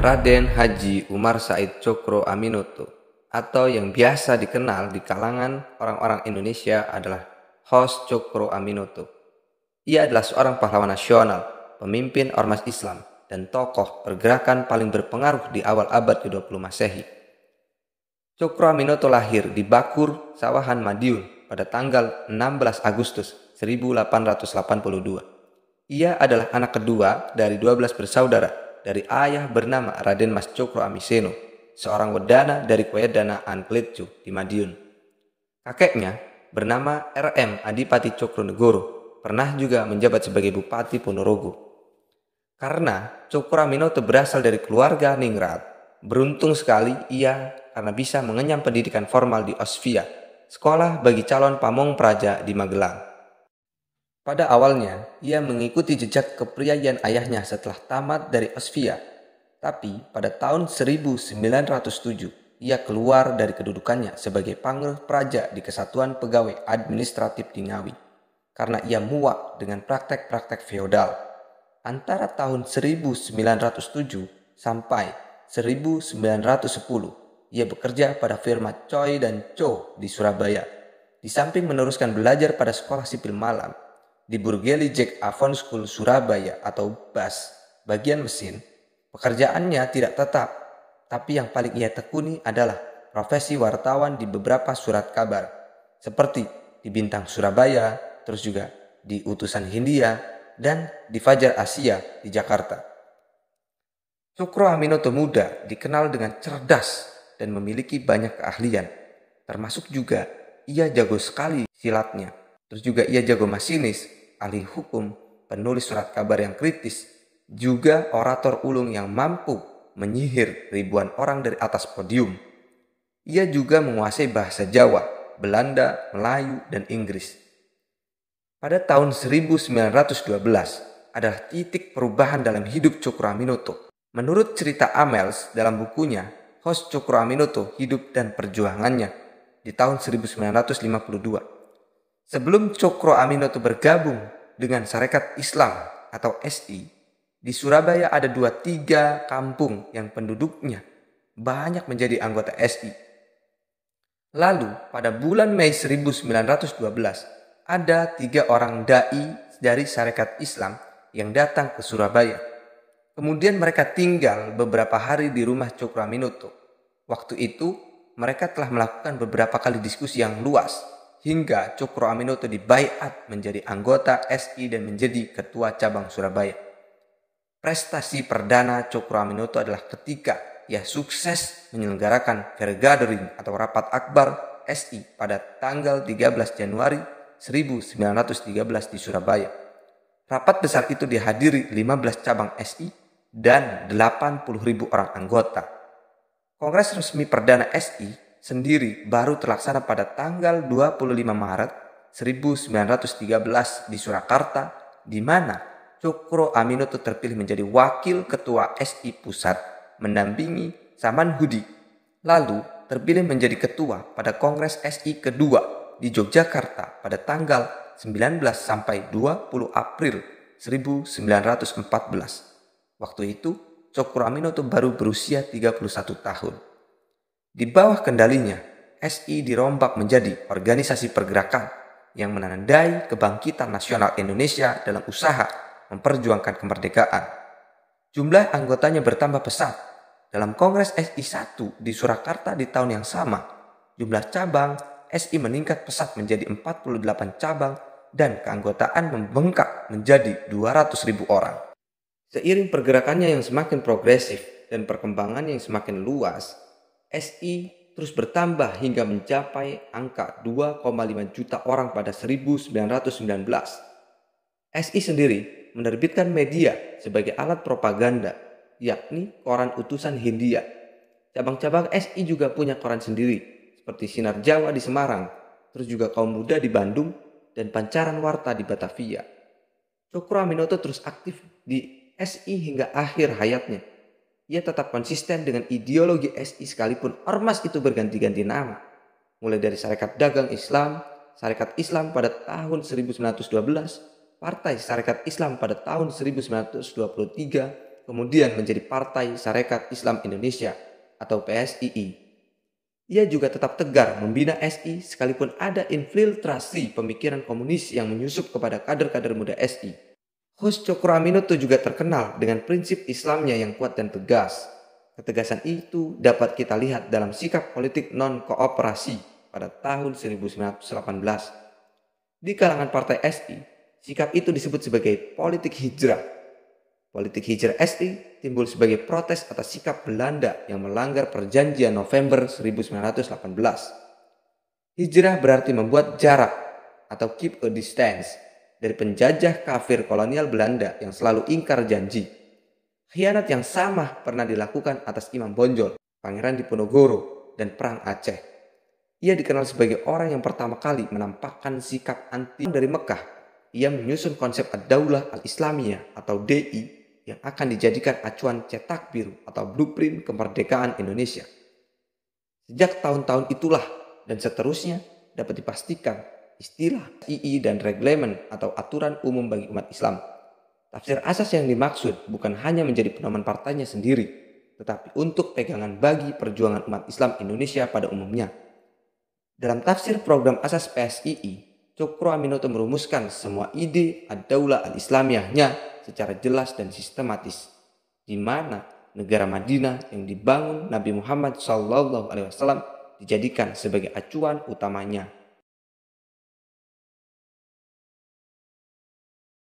Raden Haji Umar Said Cokro Aminoto atau yang biasa dikenal di kalangan orang-orang Indonesia adalah Hos Cokro Aminoto. Ia adalah seorang pahlawan nasional, pemimpin ormas Islam, dan tokoh pergerakan paling berpengaruh di awal abad ke-20 Masehi. Cokro Aminoto lahir di Bakur, Sawahan, Madiun pada tanggal 16 Agustus 1882. Ia adalah anak kedua dari 12 bersaudara dari ayah bernama Raden Mas Cokro Amiseno, seorang wedana dari Wedana Ankletjo di Madiun. Kakeknya bernama R.M. Adipati Cokronegoro, pernah juga menjabat sebagai Bupati Ponorogo. Karena Cokro Aminoto berasal dari keluarga ningrat, beruntung sekali ia karena bisa mengenyam pendidikan formal di Osvia, sekolah bagi calon pamong praja di Magelang. Pada awalnya, ia mengikuti jejak kepriayian ayahnya setelah tamat dari Osvia. Tapi pada tahun 1907, ia keluar dari kedudukannya sebagai panglih praja di Kesatuan Pegawai Administratif di Ngawi karena ia muak dengan praktek-praktek feodal. Antara tahun 1907 sampai 1910, ia bekerja pada firma Choi dan Cho di Surabaya. Di samping meneruskan belajar pada sekolah sipil malam di Burgeli Jack Avon School Surabaya atau BAS, bagian mesin, pekerjaannya tidak tetap, tapi yang paling ia tekuni adalah profesi wartawan di beberapa surat kabar, seperti di Bintang Surabaya, terus juga di Utusan Hindia, dan di Fajar Asia di Jakarta. Cokro Aminoto muda dikenal dengan cerdas dan memiliki banyak keahlian, termasuk juga ia jago sekali silatnya. Terus juga ia jago masinis, ahli hukum, penulis surat kabar yang kritis, juga orator ulung yang mampu menyihir ribuan orang dari atas podium. Ia juga menguasai bahasa Jawa, Belanda, Melayu, dan Inggris. Pada tahun 1912 adalah titik perubahan dalam hidup Cokro Aminoto. Menurut cerita Amels dalam bukunya, Hos Cokro Aminoto Hidup dan Perjuangannya di tahun 1952. Sebelum Cokro Aminoto bergabung dengan Sarekat Islam atau SI, di Surabaya ada 2-3 kampung yang penduduknya banyak menjadi anggota SI. Lalu pada bulan Mei 1912 ada 3 orang dai dari Sarekat Islam yang datang ke Surabaya. Kemudian mereka tinggal beberapa hari di rumah Cokro Aminoto. Waktu itu mereka telah melakukan beberapa kali diskusi yang luas, hingga Cokro Aminoto dibaiat menjadi anggota SI dan menjadi ketua cabang Surabaya. Prestasi perdana Cokro Aminoto adalah ketika ia sukses menyelenggarakan Vergathering atau Rapat Akbar SI pada tanggal 13 Januari 1913 di Surabaya. Rapat besar itu dihadiri 15 cabang SI dan 80.000 orang anggota. Kongres resmi perdana SI sendiri baru terlaksana pada tanggal 25 Maret 1913 di Surakarta, di mana Cokro Aminoto terpilih menjadi wakil ketua SI pusat mendampingi Samanhudi. Lalu terpilih menjadi ketua pada Kongres SI kedua di Yogyakarta pada tanggal 19 sampai 20 April 1914. Waktu itu Cokro Aminoto baru berusia 31 tahun. Di bawah kendalinya, SI dirombak menjadi organisasi pergerakan yang menandai kebangkitan nasional Indonesia dalam usaha memperjuangkan kemerdekaan. Jumlah anggotanya bertambah pesat. Dalam Kongres SI 1 di Surakarta di tahun yang sama, jumlah cabang SI meningkat pesat menjadi 48 cabang dan keanggotaan membengkak menjadi 200.000 orang. Seiring pergerakannya yang semakin progresif dan perkembangannya yang semakin luas, SI terus bertambah hingga mencapai angka 2,5 juta orang pada 1919. SI sendiri menerbitkan media sebagai alat propaganda, yakni Koran Utusan Hindia. Cabang-cabang SI juga punya koran sendiri, seperti Sinar Jawa di Semarang, terus juga Kaum Muda di Bandung, dan Pancaran Warta di Batavia. Cokro Aminoto terus aktif di SI hingga akhir hayatnya. Ia tetap konsisten dengan ideologi SI sekalipun ormas itu berganti-ganti nama. Mulai dari Sarekat Dagang Islam, Sarekat Islam pada tahun 1912, Partai Sarekat Islam pada tahun 1923, kemudian menjadi Partai Sarekat Islam Indonesia atau PSII. Ia juga tetap tegar membina SI sekalipun ada infiltrasi pemikiran komunis yang menyusup kepada kader-kader muda SI. Hus Cokroaminoto juga terkenal dengan prinsip Islamnya yang kuat dan tegas. Ketegasan itu dapat kita lihat dalam sikap politik non-kooperasi pada tahun 1918. Di kalangan partai SI, sikap itu disebut sebagai politik hijrah. Politik hijrah SI timbul sebagai protes atas sikap Belanda yang melanggar perjanjian November 1918. Hijrah berarti membuat jarak atau keep a distance dari penjajah kafir kolonial Belanda yang selalu ingkar janji. Khianat yang sama pernah dilakukan atas Imam Bonjol, Pangeran Diponegoro, dan Perang Aceh. Ia dikenal sebagai orang yang pertama kali menampakkan sikap anti dari Mekah. Ia menyusun konsep Ad-Daulah Al-Islamiyah atau DI yang akan dijadikan acuan cetak biru atau blueprint kemerdekaan Indonesia. Sejak tahun-tahun itulah dan seterusnya dapat dipastikan istilah II dan reglemen atau aturan umum bagi umat Islam. Tafsir asas yang dimaksud bukan hanya menjadi pedoman partainya sendiri, tetapi untuk pegangan bagi perjuangan umat Islam Indonesia pada umumnya. Dalam tafsir program asas PSII, Cokroaminoto merumuskan semua ide Ad-Daulah Al-Islamiyahnya secara jelas dan sistematis, di mana negara Madinah yang dibangun Nabi Muhammad SAW dijadikan sebagai acuan utamanya.